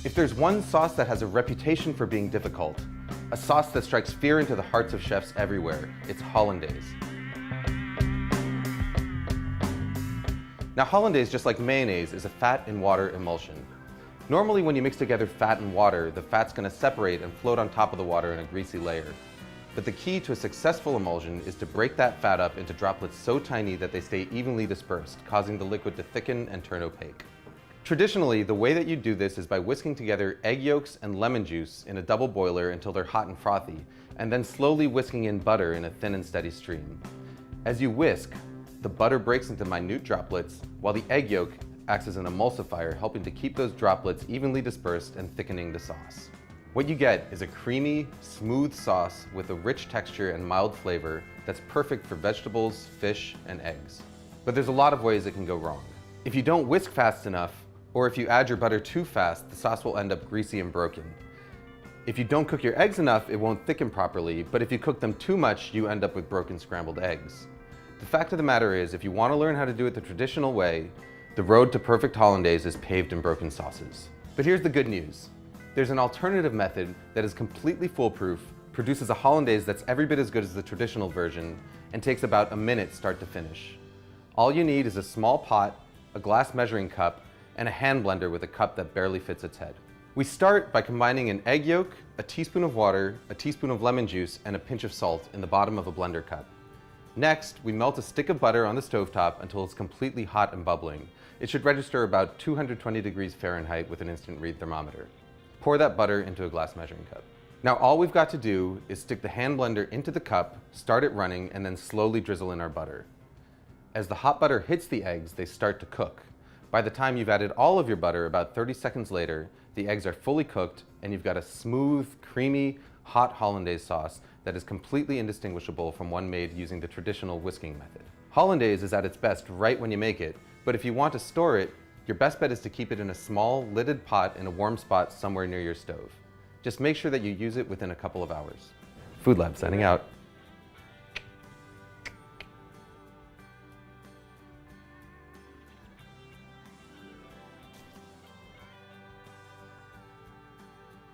If there's one sauce that has a reputation for being difficult, a sauce that strikes fear into the hearts of chefs everywhere, it's Hollandaise. Now Hollandaise, just like mayonnaise, is a fat and water emulsion. Normally when you mix together fat and water, the fat's going to separate and float on top of the water in a greasy layer. But the key to a successful emulsion is to break that fat up into droplets so tiny that they stay evenly dispersed, causing the liquid to thicken and turn opaque. Traditionally, the way that you do this is by whisking together egg yolks and lemon juice in a double boiler until they're hot and frothy, and then slowly whisking in butter in a thin and steady stream. As you whisk, the butter breaks into minute droplets, while the egg yolk acts as an emulsifier, helping to keep those droplets evenly dispersed and thickening the sauce. What you get is a creamy, smooth sauce with a rich texture and mild flavor that's perfect for vegetables, fish, and eggs. But there's a lot of ways it can go wrong. If you don't whisk fast enough, or if you add your butter too fast, the sauce will end up greasy and broken. If you don't cook your eggs enough, it won't thicken properly, but if you cook them too much, you end up with broken scrambled eggs. The fact of the matter is, if you want to learn how to do it the traditional way, the road to perfect hollandaise is paved in broken sauces. But here's the good news. There's an alternative method that is completely foolproof, produces a hollandaise that's every bit as good as the traditional version, and takes about a minute start to finish. All you need is a small pot, a glass measuring cup, and a hand blender with a cup that barely fits its head. We start by combining an egg yolk, a teaspoon of water, a teaspoon of lemon juice, and a pinch of salt in the bottom of a blender cup. Next, we melt a stick of butter on the stovetop until it's completely hot and bubbling. It should register about 220 degrees Fahrenheit with an instant read thermometer. Pour that butter into a glass measuring cup. Now all we've got to do is stick the hand blender into the cup, start it running, and then slowly drizzle in our butter. As the hot butter hits the eggs, they start to cook. By the time you've added all of your butter, about 30 seconds later, the eggs are fully cooked and you've got a smooth, creamy, hot hollandaise sauce that is completely indistinguishable from one made using the traditional whisking method. Hollandaise is at its best right when you make it, but if you want to store it, your best bet is to keep it in a small, lidded pot in a warm spot somewhere near your stove. Just make sure that you use it within a couple of hours. Food Lab signing out.